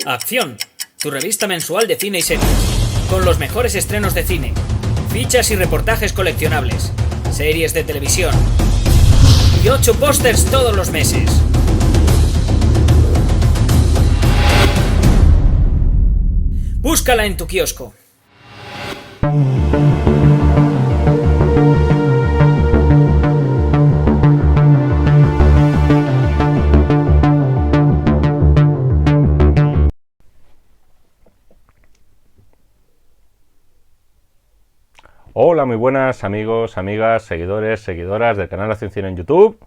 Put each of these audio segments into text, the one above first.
Acción, tu revista mensual de cine y series, con los mejores estrenos de cine, fichas y reportajes coleccionables, series de televisión y 8 pósters todos los meses. Búscala en tu kiosco. Hola, muy buenas amigos, amigas, seguidores, seguidoras del canal Acción Cine en YouTube.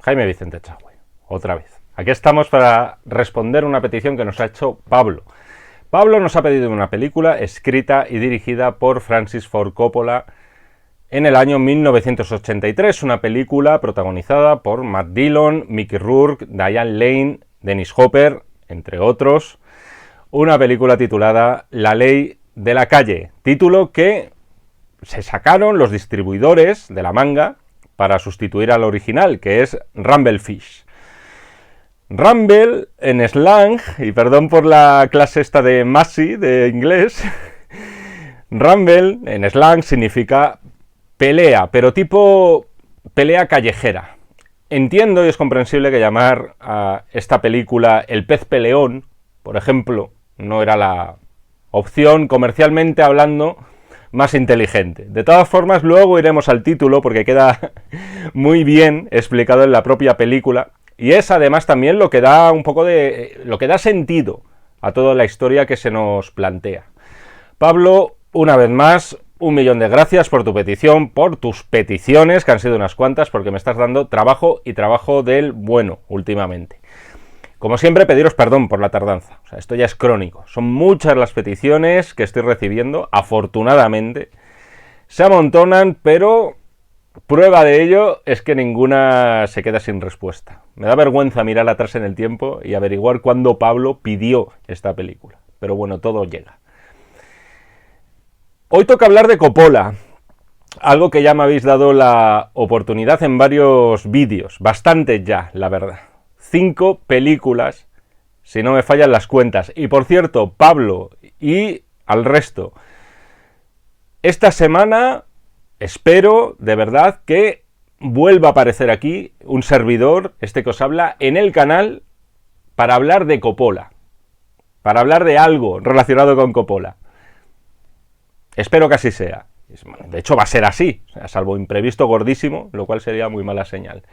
Jaime Vicente Echagüe, otra vez. Aquí estamos para responder una petición que nos ha hecho Pablo. Pablo nos ha pedido una película escrita y dirigida por Francis Ford Coppola en el año 1983, una película protagonizada por Matt Dillon, Mickey Rourke, Diane Lane, Dennis Hopper, entre otros. Una película titulada La Ley de la Calle, título que se sacaron los distribuidores de la manga para sustituir al original, que es Rumblefish. Rumble en slang, y perdón por la clase esta de Massey de inglés, Rumble en slang significa pelea, pero tipo pelea callejera. Entiendo y es comprensible que llamar a esta película El pez peleón, por ejemplo, no era la opción comercialmente hablando más inteligente. De todas formas, luego iremos al título porque queda muy bien explicado en la propia película y es además también lo que da un poco de lo que da sentido a toda la historia que se nos plantea. Pablo, una vez más, 1.000.000 de gracias por tu petición, por tus peticiones, que han sido unas cuantas, porque me estás dando trabajo y trabajo del bueno últimamente. Como siempre, pediros perdón por la tardanza. O sea, esto ya es crónico. Son muchas las peticiones que estoy recibiendo, afortunadamente. Se amontonan, pero prueba de ello es que ninguna se queda sin respuesta. Me da vergüenza mirar atrás en el tiempo y averiguar cuándo Pablo pidió esta película. Pero bueno, todo llega. Hoy toca hablar de Coppola. Algo que ya me habéis dado la oportunidad en varios vídeos. Bastantes ya, la verdad. 5 películas, si no me fallan las cuentas. Y por cierto, Pablo y al resto, esta semana espero de verdad que vuelva a aparecer aquí un servidor, este que os habla, en el canal para hablar de Coppola, para hablar de algo relacionado con Coppola. Espero que así sea. De hecho va a ser así, o sea, salvo imprevisto gordísimo, lo cual sería muy mala señal.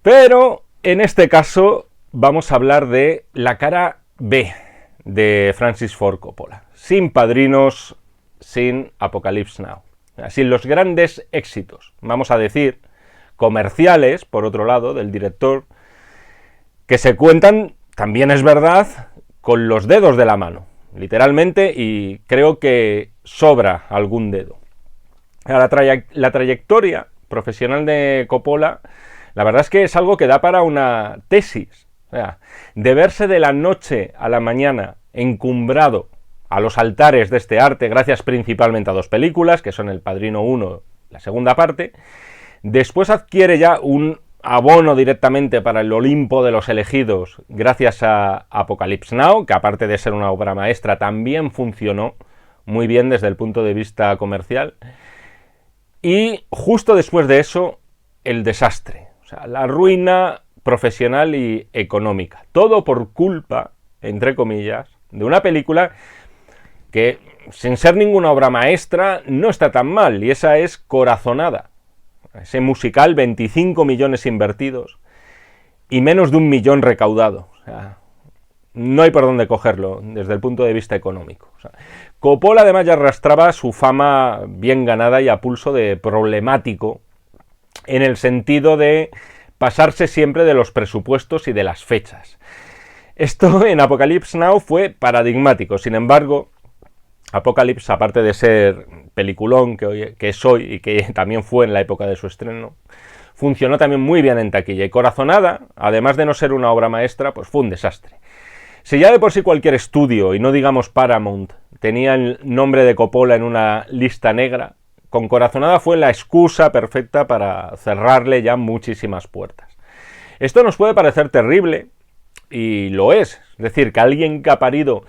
Pero en este caso vamos a hablar de la cara B de Francis Ford Coppola. Sin padrinos, sin Apocalypse Now. Sin los grandes éxitos, vamos a decir, comerciales, por otro lado, del director, que se cuentan, también es verdad, con los dedos de la mano, literalmente, y creo que sobra algún dedo. La trayectoria profesional de Coppola, la verdad es que es algo que da para una tesis. O sea, de verse de la noche a la mañana encumbrado a los altares de este arte, gracias principalmente a 2 películas, que son El Padrino 1, la segunda parte, después adquiere ya un abono directamente para el Olimpo de los elegidos, gracias a Apocalypse Now, que aparte de ser una obra maestra, también funcionó muy bien desde el punto de vista comercial, y justo después de eso, el desastre. O sea, la ruina profesional y económica. Todo por culpa, entre comillas, de una película que, sin ser ninguna obra maestra, no está tan mal, y esa es Corazonada. Ese musical, 25 millones invertidos y menos de 1 millón recaudado. O sea, no hay por dónde cogerlo desde el punto de vista económico. O sea, Coppola además ya arrastraba su fama bien ganada y a pulso de problemático, en el sentido de pasarse siempre de los presupuestos y de las fechas. Esto en Apocalypse Now fue paradigmático. Sin embargo, Apocalypse, aparte de ser peliculón que es hoy y que también fue en la época de su estreno, funcionó también muy bien en taquilla. Y Corazonada, además de no ser una obra maestra, pues fue un desastre. Si ya de por sí cualquier estudio, y no digamos Paramount, tenía el nombre de Coppola en una lista negra, con Corazonada fue la excusa perfecta para cerrarle ya muchísimas puertas. Esto nos puede parecer terrible, y lo es decir, que alguien que ha parido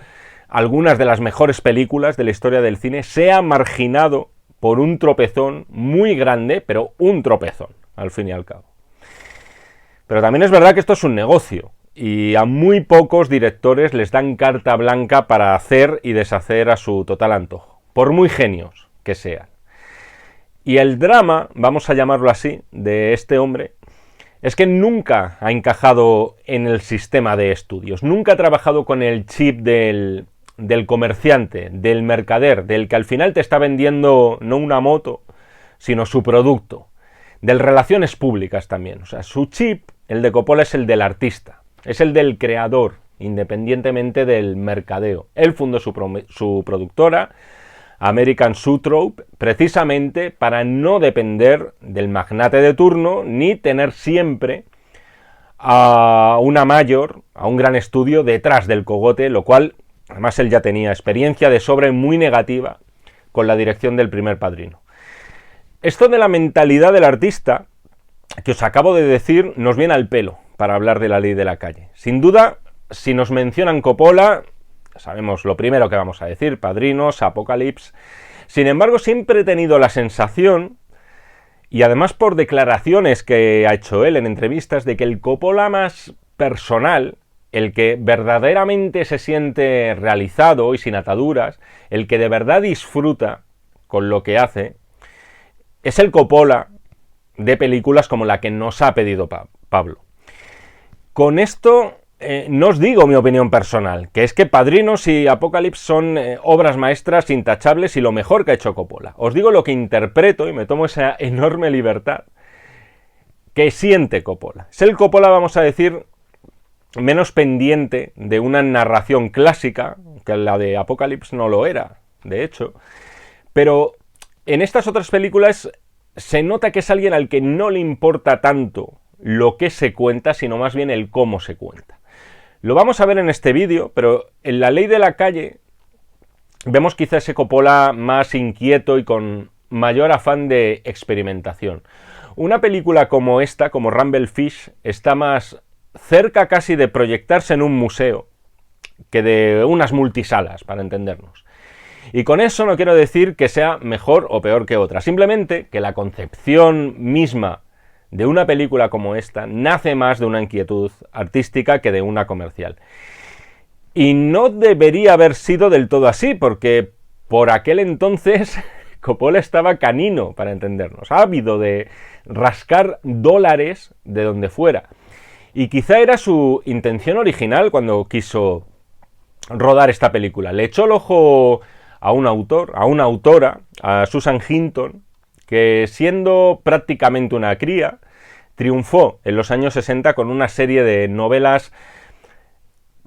algunas de las mejores películas de la historia del cine sea marginado por un tropezón muy grande, pero un tropezón, al fin y al cabo. Pero también es verdad que esto es un negocio, y a muy pocos directores les dan carta blanca para hacer y deshacer a su total antojo, por muy genios que sean. Y el drama, vamos a llamarlo así, de este hombre, es que nunca ha encajado en el sistema de estudios, nunca ha trabajado con el chip del comerciante, del mercader, del que al final te está vendiendo no una moto, sino su producto, del relaciones públicas también. O sea, su chip, el de Coppola, es el del artista, es el del creador, independientemente del mercadeo. Él fundó su productora, American Zoetrope, precisamente para no depender del magnate de turno, ni tener siempre a una mayor, a un gran estudio detrás del cogote, lo cual, además, él ya tenía experiencia de sobra y muy negativa con la dirección del primer Padrino. Esto de la mentalidad del artista, que os acabo de decir, nos viene al pelo para hablar de La ley de la calle. Sin duda, si nos mencionan Coppola, sabemos lo primero que vamos a decir, Padrinos, Apocalypse. Sin embargo, siempre he tenido la sensación, y además por declaraciones que ha hecho él en entrevistas, de que el Coppola más personal, el que verdaderamente se siente realizado y sin ataduras, el que de verdad disfruta con lo que hace, es el Coppola de películas como la que nos ha pedido Pablo. Con esto no os digo mi opinión personal, que es que Padrinos y Apocalypse son obras maestras intachables y lo mejor que ha hecho Coppola. Os digo lo que interpreto y me tomo esa enorme libertad que siente Coppola. Es el Coppola, vamos a decir, menos pendiente de una narración clásica, que la de Apocalypse no lo era, de hecho, pero en estas otras películas se nota que es alguien al que no le importa tanto lo que se cuenta, sino más bien el cómo se cuenta. Lo vamos a ver en este vídeo, pero en La ley de la calle vemos quizá ese Coppola más inquieto y con mayor afán de experimentación. Una película como esta, como Rumble Fish, está más cerca casi de proyectarse en un museo que de unas multisalas, para entendernos. Y con eso no quiero decir que sea mejor o peor que otra, simplemente que la concepción misma de una película como esta nace más de una inquietud artística que de una comercial. Y no debería haber sido del todo así, porque por aquel entonces Coppola estaba canino, para entendernos, ávido de rascar dólares de donde fuera. Y quizá era su intención original cuando quiso rodar esta película. Le echó el ojo a un autor, a una autora, a Susan Hinton, que siendo prácticamente una cría, triunfó en los años 60 con una serie de novelas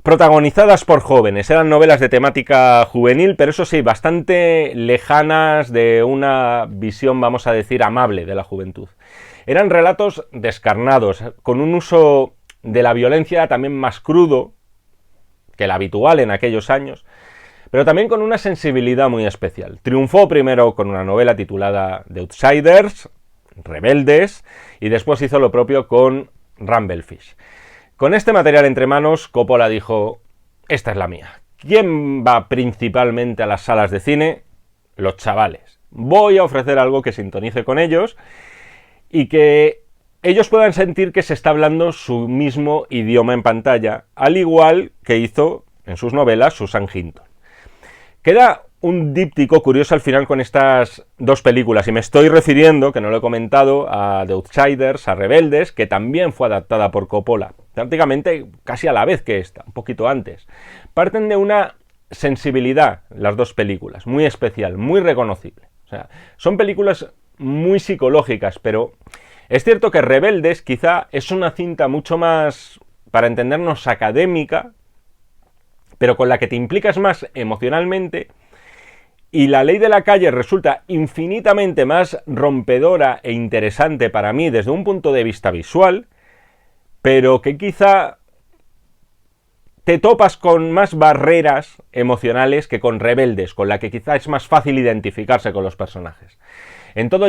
protagonizadas por jóvenes. Eran novelas de temática juvenil, pero eso sí, bastante lejanas de una visión, vamos a decir, amable de la juventud. Eran relatos descarnados, con un uso de la violencia también más crudo que el habitual en aquellos años, pero también con una sensibilidad muy especial. Triunfó primero con una novela titulada The Outsiders, Rebeldes, y después hizo lo propio con Rumble Fish. Con este material entre manos, Coppola dijo: esta es la mía. ¿Quién va principalmente a las salas de cine? Los chavales. Voy a ofrecer algo que sintonice con ellos y que ellos puedan sentir que se está hablando su mismo idioma en pantalla, al igual que hizo en sus novelas Susan Hinton. Queda un díptico curioso al final con estas dos películas, y me estoy refiriendo, que no lo he comentado, a The Outsiders, a Rebeldes, que también fue adaptada por Coppola, prácticamente casi a la vez que esta, un poquito antes. Parten de una sensibilidad, las dos películas, muy especial, muy reconocible. O sea, son películas muy psicológicas, pero es cierto que Rebeldes quizá es una cinta mucho más, para entendernos, académica, pero con la que te implicas más emocionalmente, y La ley de la calle resulta infinitamente más rompedora e interesante para mí desde un punto de vista visual, pero que quizá te topas con más barreras emocionales que con Rebeldes, con la que quizá es más fácil identificarse con los personajes. En todo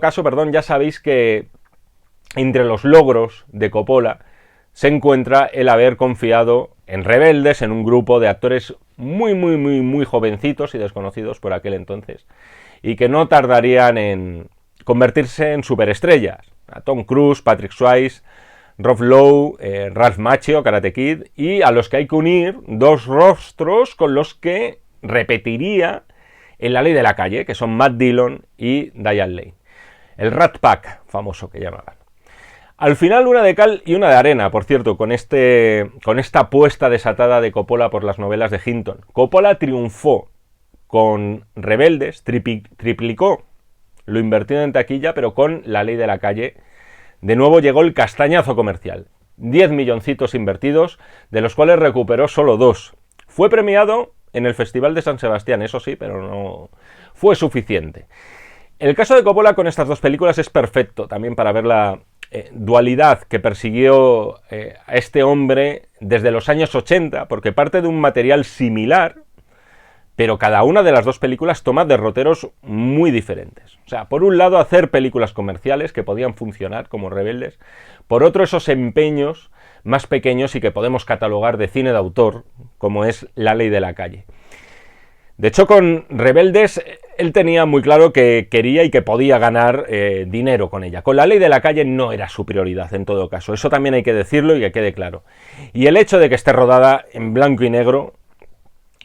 caso, ya sabéis que entre los logros de Coppola se encuentra el haber confiado en Rebeldes, en un grupo de actores muy jovencitos y desconocidos por aquel entonces, y que no tardarían en convertirse en superestrellas. A Tom Cruise, Patrick Swayze, Rob Lowe, Ralph Macchio, Karate Kid, y a los que hay que unir dos rostros con los que repetiría en La Ley de la Calle, que son Matt Dillon y Diane Lane. El Rat Pack, famoso que llamaban. Al final una de cal y una de arena, por cierto, con esta apuesta desatada de Coppola por las novelas de Hinton. Coppola triunfó con Rebeldes, triplicó lo invertido en taquilla, pero con La Ley de la Calle, de nuevo llegó el castañazo comercial. 10 milloncitos invertidos, de los cuales recuperó solo 2. Fue premiado en el Festival de San Sebastián, eso sí, pero no fue suficiente. El caso de Coppola con estas dos películas es perfecto, también para ver la dualidad que persiguió a este hombre desde los años 80, porque parte de un material similar, pero cada una de las dos películas toma derroteros muy diferentes. O sea, por un lado hacer películas comerciales que podían funcionar como Rebeldes, por otro esos empeños más pequeños y que podemos catalogar de cine de autor, como es La Ley de la Calle. De hecho, con Rebeldes, él tenía muy claro que quería y que podía ganar dinero con ella. Con La Ley de la Calle no era su prioridad, en todo caso. Eso también hay que decirlo y que quede claro. Y el hecho de que esté rodada en blanco y negro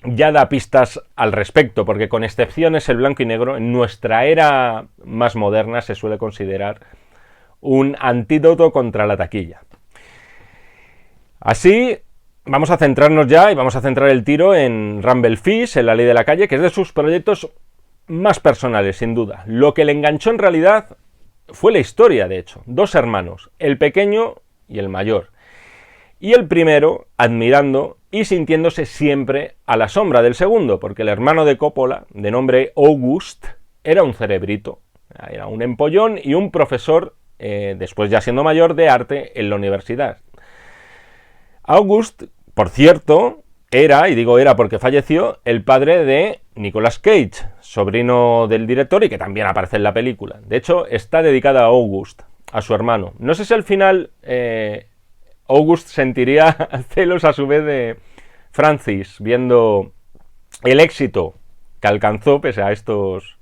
ya da pistas al respecto, porque con excepciones el blanco y negro, en nuestra era más moderna, se suele considerar un antídoto contra la taquilla. Así, vamos a centrarnos ya y vamos a centrar el tiro en Rumble Fish, en La Ley de la Calle, que es de sus proyectos más personales, sin duda. Lo que le enganchó en realidad fue la historia, de hecho. Dos hermanos, el pequeño y el mayor. Y el primero admirando y sintiéndose siempre a la sombra del segundo, porque el hermano de Coppola, de nombre August, era un cerebrito, era un empollón y un profesor, después ya siendo mayor, de arte en la universidad. August, por cierto, era, y digo era porque falleció, el padre de Nicolas Cage, sobrino del director y que también aparece en la película. De hecho, está dedicada a August, a su hermano. No sé si al final August sentiría celos a su vez de Francis, viendo el éxito que alcanzó pese a estos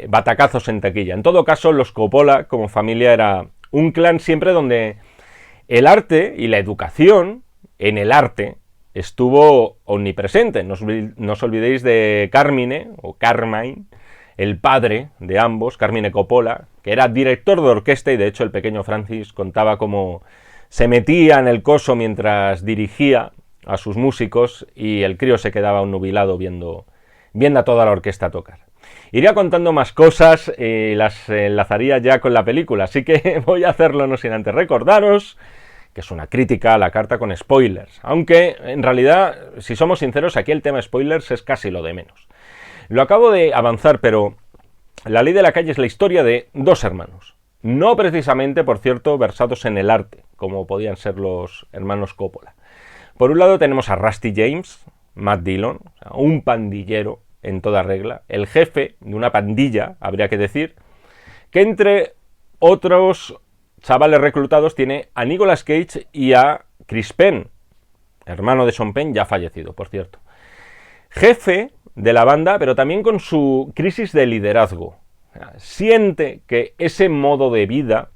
batacazos en taquilla. En todo caso, los Coppola, como familia, era un clan siempre donde el arte y la educación en el arte estuvo omnipresente. No os olvidéis de Carmine, o Carmine, el padre de ambos, Carmine Coppola, que era director de orquesta y de hecho el pequeño Francis contaba cómo se metía en el coso mientras dirigía a sus músicos y el crío se quedaba nubilado viendo a toda la orquesta tocar. Iría contando más cosas y las enlazaría ya con la película, así que voy a hacerlo no sin antes recordaros que es una crítica a la carta con spoilers, aunque en realidad, si somos sinceros, aquí el tema spoilers es casi lo de menos. Lo acabo de avanzar, pero La Ley de la Calle es la historia de dos hermanos, no precisamente, por cierto, versados en el arte, como podían ser los hermanos Coppola. Por un lado tenemos a Rusty James, Matt Dillon, o sea, un pandillero en toda regla, el jefe de una pandilla, habría que decir, que entre otros chavales reclutados tiene a Nicolas Cage y a Chris Penn, hermano de Sean Penn, ya fallecido, por cierto. Jefe de la banda, pero también con su crisis de liderazgo. Siente que ese modo de vida,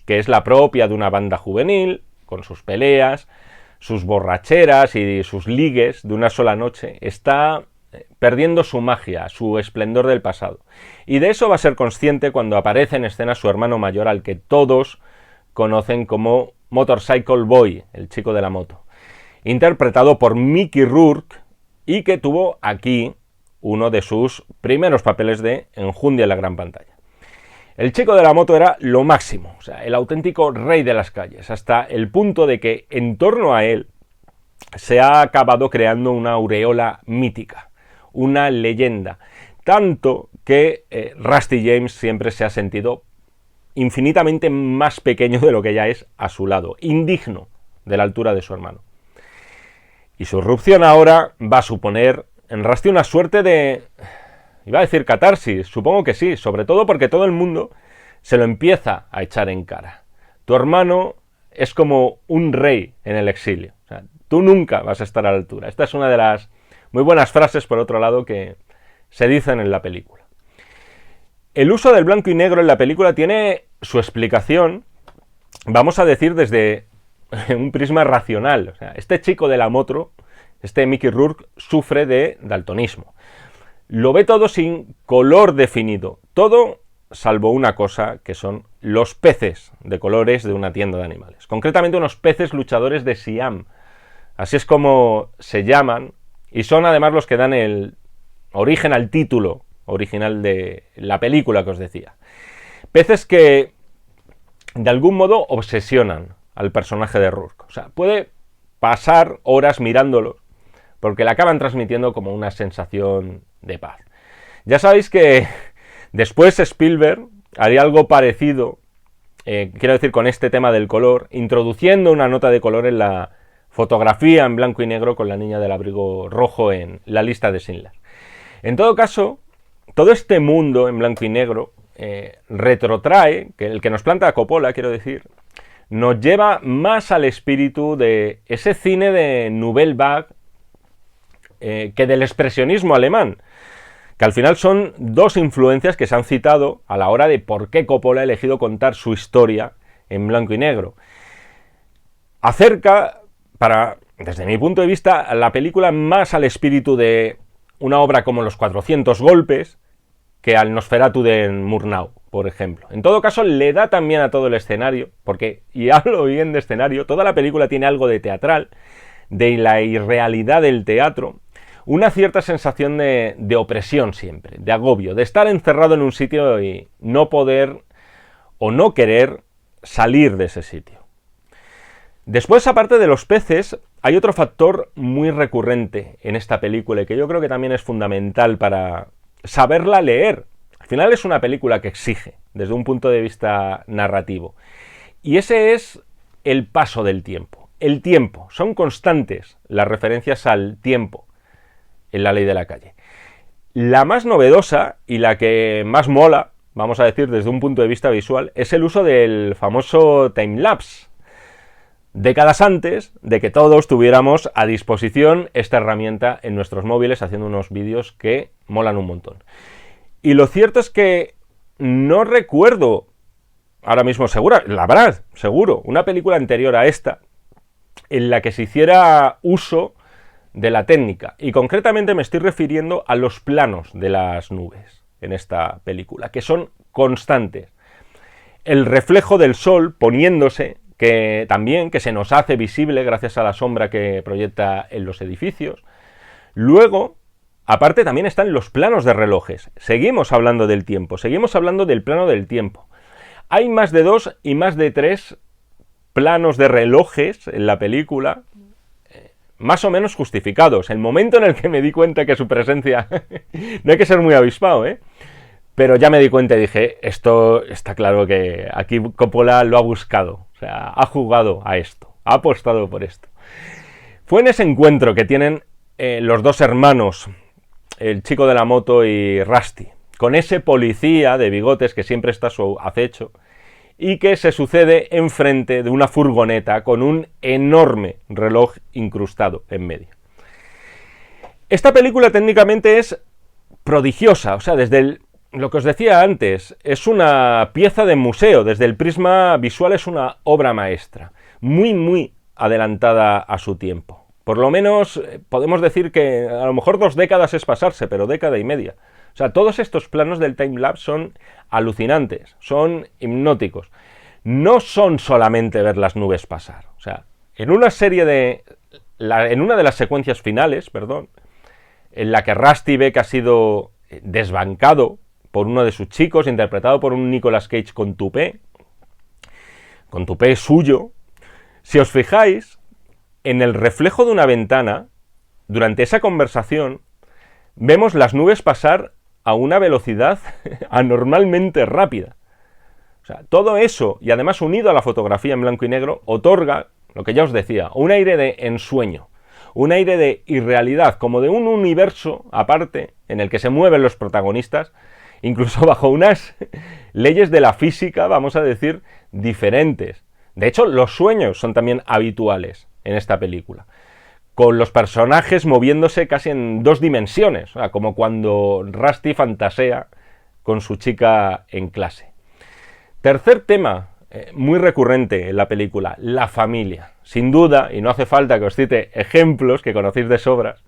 que es la propia de una banda juvenil, con sus peleas, sus borracheras y sus ligues de una sola noche, está perdiendo su magia, su esplendor del pasado. Y de eso va a ser consciente cuando aparece en escena su hermano mayor, al que todos conocen como Motorcycle Boy, el chico de la moto, interpretado por Mickey Rourke, y que tuvo aquí uno de sus primeros papeles de enjundia en la gran pantalla. El chico de la moto era lo máximo, o sea, el auténtico rey de las calles, hasta el punto de que en torno a él se ha acabado creando una aureola mítica, una leyenda, tanto que Rusty James siempre se ha sentido infinitamente más pequeño de lo que ya es a su lado, indigno de la altura de su hermano. Y su irrupción ahora va a suponer en Rusty una suerte de, iba a decir catarsis, supongo que sí, sobre todo porque todo el mundo se lo empieza a echar en cara. Tu hermano es como un rey en el exilio. O sea, tú nunca vas a estar a la altura. Esta es una de las muy buenas frases, por otro lado, que se dicen en la película. El uso del blanco y negro en la película tiene su explicación, vamos a decir, desde un prisma racional. O sea, este chico de la moto, este Mickey Rourke, sufre de daltonismo. Lo ve todo sin color definido. Todo salvo una cosa, que son los peces de colores de una tienda de animales. Concretamente unos peces luchadores de Siam. Así es como se llaman, y son además los que dan el origen al título original de la película que os decía. Peces que de algún modo obsesionan al personaje de Rourke. O sea, puede pasar horas mirándolos porque le acaban transmitiendo como una sensación de paz. Ya sabéis que después Spielberg haría algo parecido, quiero decir, con este tema del color, introduciendo una nota de color en la fotografía en blanco y negro con la niña del abrigo rojo en La lista de Schindler. En todo caso, todo este mundo en blanco y negro retrotrae, que el que nos planta Coppola, quiero decir, nos lleva más al espíritu de ese cine de Nouvelle Vague que del expresionismo alemán, que al final son dos influencias que se han citado a la hora de por qué Coppola ha elegido contar su historia en blanco y negro. Acerca, desde mi punto de vista, la película más al espíritu de una obra como Los 400 golpes que al Nosferatu de Murnau, por ejemplo. En todo caso, le da también a todo el escenario, porque, y hablo bien de escenario, toda la película tiene algo de teatral, de la irrealidad del teatro, una cierta sensación de opresión siempre, de agobio, de estar encerrado en un sitio y no poder o no querer salir de ese sitio. Después, aparte de los peces, hay otro factor muy recurrente en esta película y que yo creo que también es fundamental para saberla leer. Al final es una película que exige, desde un punto de vista narrativo. Y ese es el paso del tiempo. El tiempo. Son constantes las referencias al tiempo en La ley de la calle. La más novedosa y la que más mola, vamos a decir desde un punto de vista visual, es el uso del famoso timelapse. Décadas antes de que todos tuviéramos a disposición esta herramienta en nuestros móviles haciendo unos vídeos que molan un montón. Y lo cierto es que no recuerdo ahora mismo seguro, una película anterior a esta en la que se hiciera uso de la técnica. Y concretamente me estoy refiriendo a los planos de las nubes en esta película, que son constantes. El reflejo del sol poniéndose, que se nos hace visible gracias a la sombra que proyecta en los edificios. Luego, aparte también están los planos de relojes. Seguimos hablando del tiempo, seguimos hablando del plano del tiempo. Hay más de 2 y más de 3 planos de relojes en la película, más o menos justificados. El momento en el que me di cuenta que su presencia, no hay que ser muy avispado, pero ya me di cuenta y dije, esto está claro que aquí Coppola lo ha buscado, o sea, ha jugado a esto, ha apostado por esto. Fue en ese encuentro que tienen los dos hermanos, el chico de la moto y Rusty, con ese policía de bigotes que siempre está a su acecho y que se sucede enfrente de una furgoneta con un enorme reloj incrustado en medio. Esta película técnicamente es prodigiosa, o sea, desde lo que os decía antes, es una pieza de museo, desde el prisma visual es una obra maestra, muy adelantada a su tiempo. Por lo menos podemos decir que a lo mejor 2 décadas es pasarse, pero década y media. O sea, todos estos planos del timelapse son alucinantes, son hipnóticos. No son solamente ver las nubes pasar. O sea, en una de las secuencias finales, en la que Rusty ve que ha sido desbancado por uno de sus chicos, interpretado por un Nicolas Cage con tupé suyo, si os fijáis, en el reflejo de una ventana, durante esa conversación, vemos las nubes pasar a una velocidad anormalmente rápida. O sea, todo eso, y además unido a la fotografía en blanco y negro, otorga, lo que ya os decía, un aire de ensueño, un aire de irrealidad, como de un universo aparte en el que se mueven los protagonistas, incluso bajo unas leyes de la física, vamos a decir, diferentes De hecho, los sueños son también habituales en esta película, con los personajes moviéndose casi en 2 dimensiones, o sea, como cuando Rusty fantasea con su chica en clase. Tercer tema muy recurrente en la película, la familia. Sin duda, y no hace falta que os cite ejemplos que conocéis de sobras,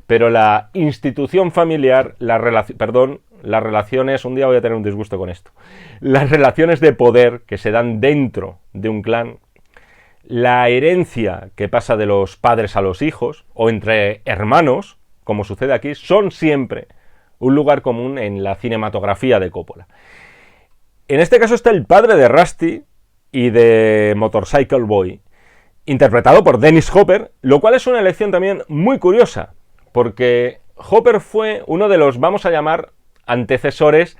pero la institución familiar, las relaciones, un día voy a tener un disgusto con esto, las relaciones de poder que se dan dentro de un clan, la herencia que pasa de los padres a los hijos, o entre hermanos, como sucede aquí, son siempre un lugar común en la cinematografía de Coppola. En este caso está el padre de Rusty y de Motorcycle Boy, interpretado por Dennis Hopper, lo cual es una elección también muy curiosa, porque Hopper fue uno de los, vamos a llamar, antecesores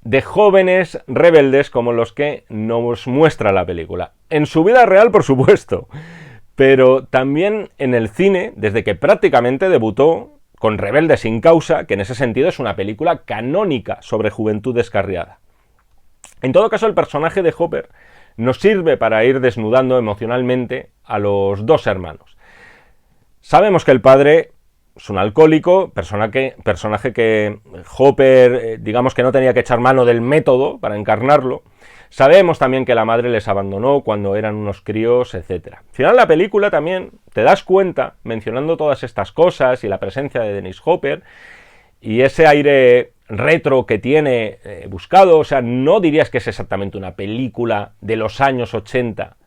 de jóvenes rebeldes como los que nos muestra la película. En su vida real, por supuesto, pero también en el cine, desde que prácticamente debutó con Rebelde sin causa, que en ese sentido es una película canónica sobre juventud descarriada. En todo caso, el personaje de Hopper nos sirve para ir desnudando emocionalmente a los 2 hermanos. Sabemos que el padre es un alcohólico, personaje que Hopper, digamos que no tenía que echar mano del método para encarnarlo. Sabemos también que la madre les abandonó cuando eran unos críos, etc. Al final la película también te das cuenta, mencionando todas estas cosas y la presencia de Dennis Hopper y ese aire retro que tiene buscado, o sea, no dirías que es exactamente una película de los años 80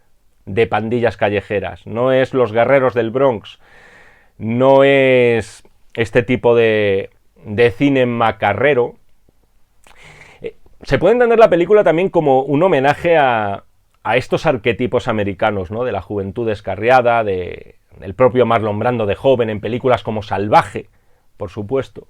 de pandillas callejeras, no es Los Guerreros del Bronx, no es este tipo de cine macarrero. Se puede entender la película también como un homenaje a estos arquetipos americanos, ¿no? De la juventud descarriada, del propio Marlon Brando de joven en películas como Salvaje, por supuesto.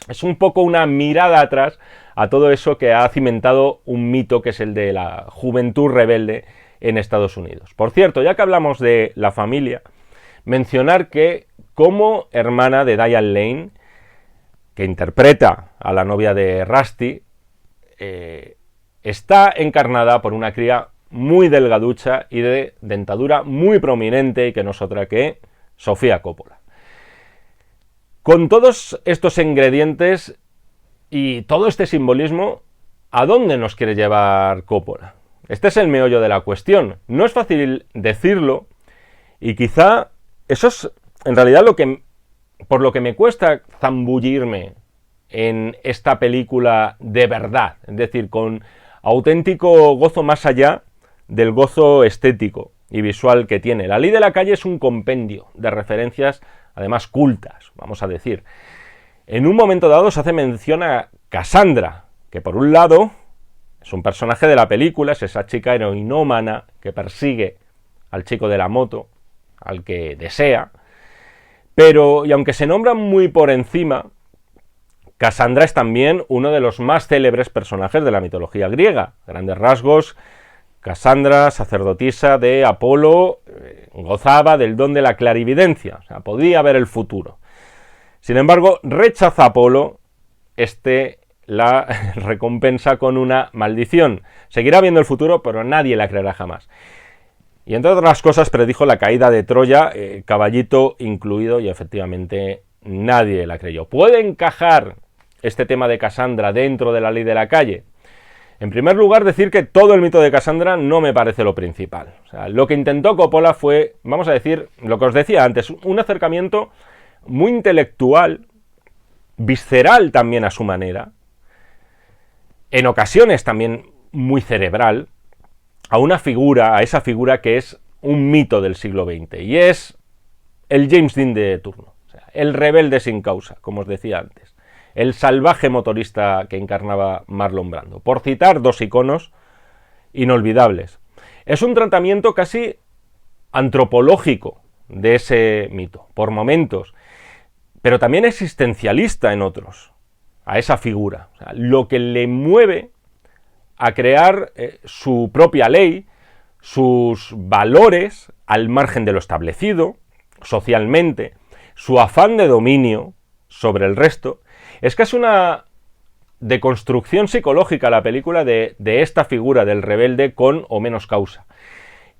Es un poco una mirada atrás a todo eso que ha cimentado un mito que es el de la juventud rebelde en Estados Unidos. Por cierto, ya que hablamos de la familia, mencionar que como hermana de Diane Lane, que interpreta a la novia de Rusty, está encarnada por una cría muy delgaducha y de dentadura muy prominente, y que no es otra que Sofía Coppola. Con todos estos ingredientes y todo este simbolismo, ¿a dónde nos quiere llevar Coppola? Este es el meollo de la cuestión. No es fácil decirlo y quizá eso es en realidad por lo que me cuesta zambullirme en esta película de verdad, es decir, con auténtico gozo más allá del gozo estético y visual que tiene. La Ley de la Calle es un compendio de referencias, además cultas, vamos a decir. En un momento dado se hace mención a Cassandra, que por un lado es un personaje de la película, es esa chica heroinómana que persigue al chico de la moto, al que desea, pero, y aunque se nombra muy por encima, Cassandra es también uno de los más célebres personajes de la mitología griega. Grandes rasgos, Cassandra, sacerdotisa de Apolo, gozaba del don de la clarividencia, o sea, podía ver el futuro. Sin embargo, rechaza a Apolo, la recompensa con una maldición. Seguirá viendo el futuro, pero nadie la creerá jamás. Y entre otras cosas predijo la caída de Troya, caballito incluido, y efectivamente nadie la creyó. ¿Puede encajar este tema de Cassandra dentro de La Ley de la Calle? En primer lugar, decir que todo el mito de Cassandra no me parece lo principal. O sea, lo que intentó Coppola fue, vamos a decir, lo que os decía antes, un acercamiento muy intelectual, visceral también a su manera, en ocasiones también muy cerebral, a esa figura que es un mito del siglo XX, y es el James Dean de turno, o sea, el rebelde sin causa, como os decía antes, el salvaje motorista que encarnaba Marlon Brando, por citar 2 iconos inolvidables. Es un tratamiento casi antropológico de ese mito, por momentos, pero también existencialista en otros, a esa figura, o sea, lo que le mueve a crear su propia ley, sus valores al margen de lo establecido socialmente, su afán de dominio sobre el resto. Es casi una de construcción psicológica la película de esta figura del rebelde con o menos causa.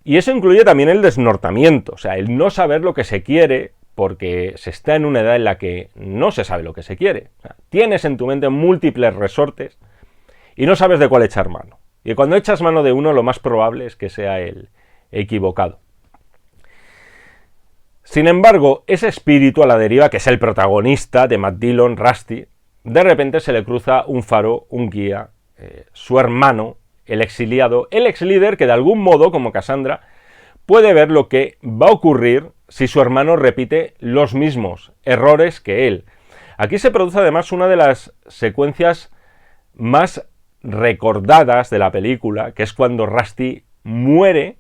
Y eso incluye también el desnortamiento, o sea, el no saber lo que se quiere porque se está en una edad en la que no se sabe lo que se quiere. O sea, tienes en tu mente múltiples resortes y no sabes de cuál echar mano. Y cuando echas mano de uno, lo más probable es que sea el equivocado. Sin embargo, ese espíritu a la deriva, que es el protagonista de Matt Dillon, Rusty, de repente se le cruza un faro, un guía, su hermano, el exiliado, el ex líder que de algún modo, como Cassandra, puede ver lo que va a ocurrir si su hermano repite los mismos errores que él. Aquí se produce además una de las secuencias más recordadas de la película, que es cuando Rusty muere,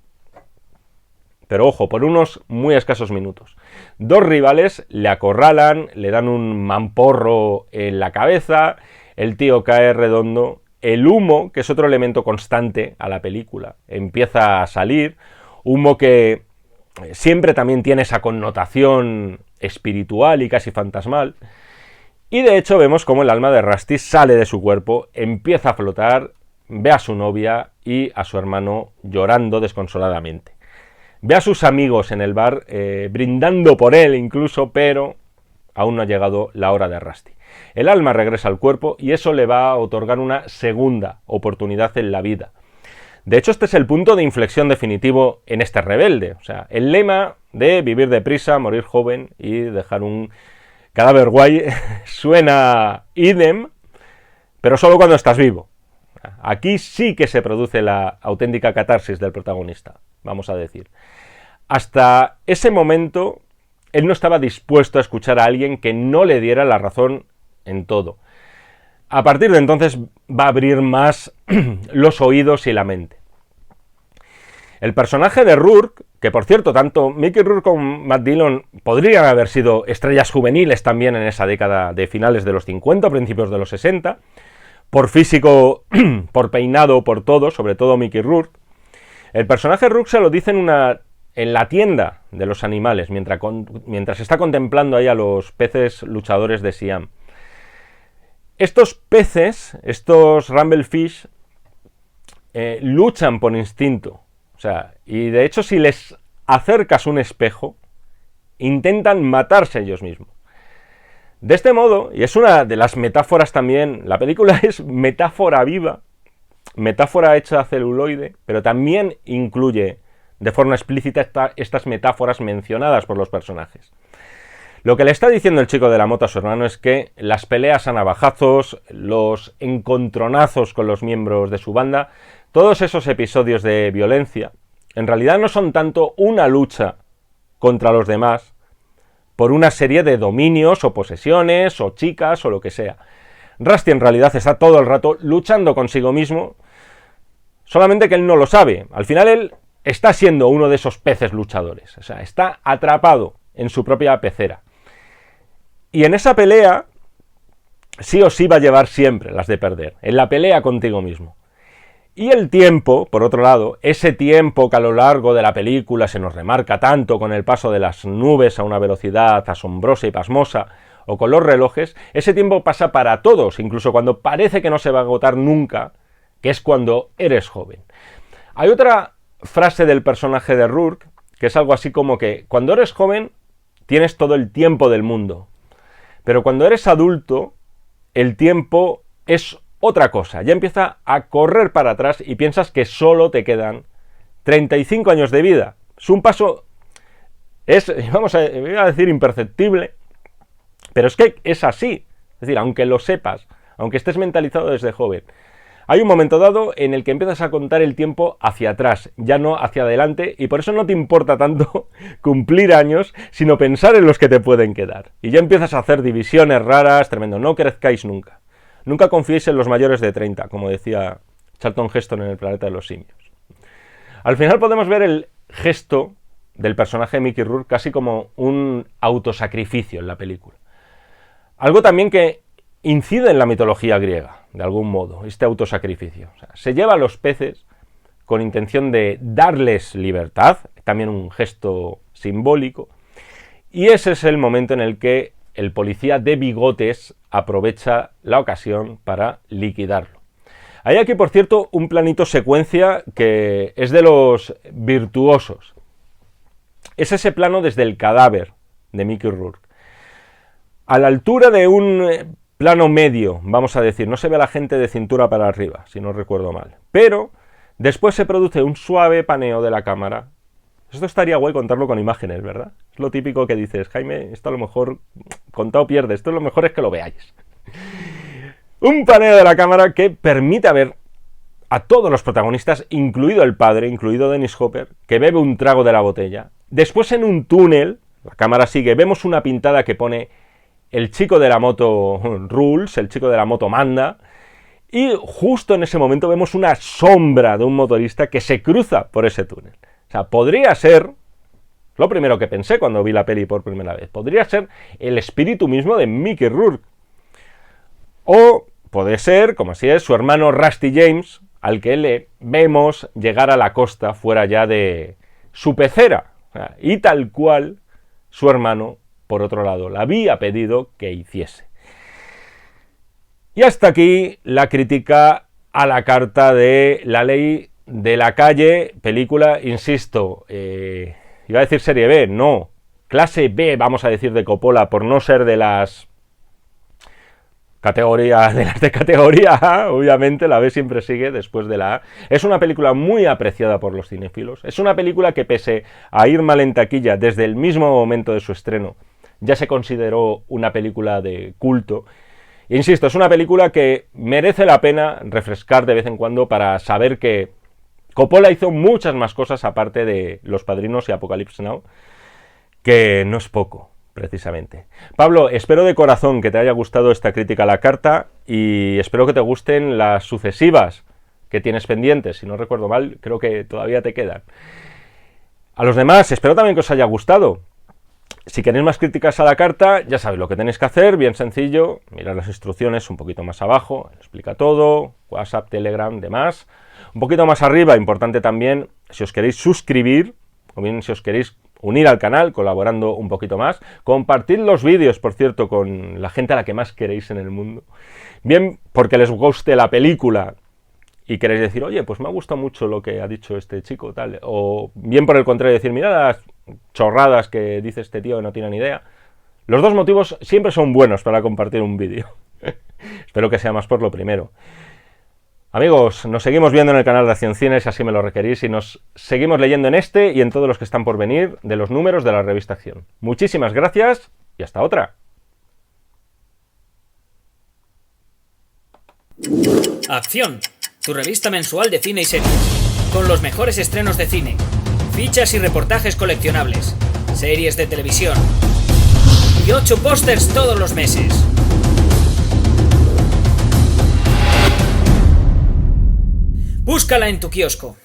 pero ojo, por unos muy escasos minutos. Dos rivales le acorralan, le dan un mamporro en la cabeza, el tío cae redondo, el humo, que es otro elemento constante a la película, empieza a salir, humo que siempre también tiene esa connotación espiritual y casi fantasmal, y de hecho vemos cómo el alma de Rusty sale de su cuerpo, empieza a flotar, ve a su novia y a su hermano llorando desconsoladamente. Ve a sus amigos en el bar, brindando por él incluso, pero aún no ha llegado la hora de Rusty. El alma regresa al cuerpo y eso le va a otorgar una segunda oportunidad en la vida. De hecho, este es el punto de inflexión definitivo en este rebelde. O sea, el lema de vivir deprisa, morir joven y dejar un cadáver guay suena idem, pero solo cuando estás vivo. Aquí sí que se produce la auténtica catarsis del protagonista, vamos a decir. Hasta ese momento, él no estaba dispuesto a escuchar a alguien que no le diera la razón en todo. A partir de entonces va a abrir más los oídos y la mente. El personaje de Rourke, que por cierto, tanto Mickey Rourke como Matt Dillon podrían haber sido estrellas juveniles también en esa década de finales de los 50, principios de los 60, por físico, por peinado, por todo, sobre todo Mickey Rourke. El personaje Rourke se lo dice en la tienda de los animales, mientras está contemplando ahí a los peces luchadores de Siam. Estos peces, estos Rumblefish, luchan por instinto. O sea, y de hecho si les acercas un espejo, intentan matarse ellos mismos. De este modo, y es una de las metáforas también, la película es metáfora viva, metáfora hecha a celuloide, pero también incluye de forma explícita estas metáforas mencionadas por los personajes. Lo que le está diciendo el chico de la moto a su hermano es que las peleas a navajazos, los encontronazos con los miembros de su banda, todos esos episodios de violencia, en realidad no son tanto una lucha contra los demás, por una serie de dominios o posesiones o chicas o lo que sea. Rusty en realidad está todo el rato luchando consigo mismo, solamente que él no lo sabe. Al final él está siendo uno de esos peces luchadores, o sea, está atrapado en su propia pecera. Y en esa pelea, sí o sí va a llevar siempre las de perder, en la pelea contigo mismo. Y el tiempo, por otro lado, ese tiempo que a lo largo de la película se nos remarca tanto con el paso de las nubes a una velocidad asombrosa y pasmosa, o con los relojes, ese tiempo pasa para todos, incluso cuando parece que no se va a agotar nunca, que es cuando eres joven. Hay otra frase del personaje de Rourke, que es algo así como que cuando eres joven tienes todo el tiempo del mundo, pero cuando eres adulto el tiempo es otra cosa, ya empieza a correr para atrás y piensas que solo te quedan 35 años de vida. Es un paso, voy a decir imperceptible, pero es que es así. Es decir, aunque lo sepas, aunque estés mentalizado desde joven, hay un momento dado en el que empiezas a contar el tiempo hacia atrás, ya no hacia adelante, y por eso no te importa tanto cumplir años, sino pensar en los que te pueden quedar. Y ya empiezas a hacer divisiones raras, tremendo, no crezcáis nunca. Nunca confiéis en los mayores de 30, como decía Charlton Heston en El planeta de los simios. Al final podemos ver el gesto del personaje de Mickey Rourke casi como un autosacrificio en la película. Algo también que incide en la mitología griega, de algún modo, este autosacrificio. O sea, se lleva a los peces con intención de darles libertad, también un gesto simbólico, y ese es el momento en el que el policía de bigotes aprovecha la ocasión para liquidarlo. Hay aquí, por cierto, un planito secuencia que es de los virtuosos. Es ese plano desde el cadáver de Mickey Rourke. A la altura de un plano medio, vamos a decir, no se ve a la gente de cintura para arriba, si no recuerdo mal. Pero después se produce un suave paneo de la cámara. Esto estaría guay contarlo con imágenes, ¿verdad? Es lo típico que dices, Jaime, esto a lo mejor contado pierde, esto lo mejor es que lo veáis. Un paneo de la cámara que permite ver a todos los protagonistas, incluido el padre, incluido Dennis Hopper, que bebe un trago de la botella. Después en un túnel, la cámara sigue, vemos una pintada que pone el chico de la moto rules, el chico de la moto manda, y justo en ese momento vemos una sombra de un motorista que se cruza por ese túnel. O sea, podría ser, lo primero que pensé cuando vi la peli por primera vez, podría ser el espíritu mismo de Mickey Rourke. O puede ser, como así es, su hermano Rusty James, al que le vemos llegar a la costa fuera ya de su pecera. Y tal cual su hermano, por otro lado, le había pedido que hiciese. Y hasta aquí la crítica a la carta de La ley de la calle, película, insisto, iba a decir serie B, no, clase B, vamos a decir, de Coppola, por no ser de las categorías, de categoría A, obviamente, la B siempre sigue después de la A. Es una película muy apreciada por los cinéfilos, es una película que pese a ir mal en taquilla desde el mismo momento de su estreno, ya se consideró una película de culto. Insisto, es una película que merece la pena refrescar de vez en cuando para saber que Coppola hizo muchas más cosas aparte de Los Padrinos y Apocalypse Now, que no es poco, precisamente. Pablo, espero de corazón que te haya gustado esta crítica a la carta y espero que te gusten las sucesivas que tienes pendientes. Si no recuerdo mal, creo que todavía te quedan. A los demás, espero también que os haya gustado. Si queréis más críticas a la carta, ya sabéis lo que tenéis que hacer, bien sencillo, mirad las instrucciones un poquito más abajo, explica todo, WhatsApp, Telegram, demás. Un poquito más arriba, importante también, si os queréis suscribir, o bien si os queréis unir al canal, colaborando un poquito más, compartid los vídeos, por cierto, con la gente a la que más queréis en el mundo, bien porque les guste la película y queréis decir, oye, pues me ha gustado mucho lo que ha dicho este chico, tal, o bien por el contrario, decir, mira las chorradas que dice este tío que no tiene ni idea. Los dos motivos siempre son buenos para compartir un vídeo. Espero que sea más por lo primero. Amigos, nos seguimos viendo en el canal de Acción Cine, si así me lo requerís, y nos seguimos leyendo en este y en todos los que están por venir de los números de la revista Acción. Muchísimas gracias y hasta otra. Acción, tu revista mensual de cine y series, con los mejores estrenos de cine, fichas y reportajes coleccionables, series de televisión y 8 pósters todos los meses. Búscala en tu kiosco.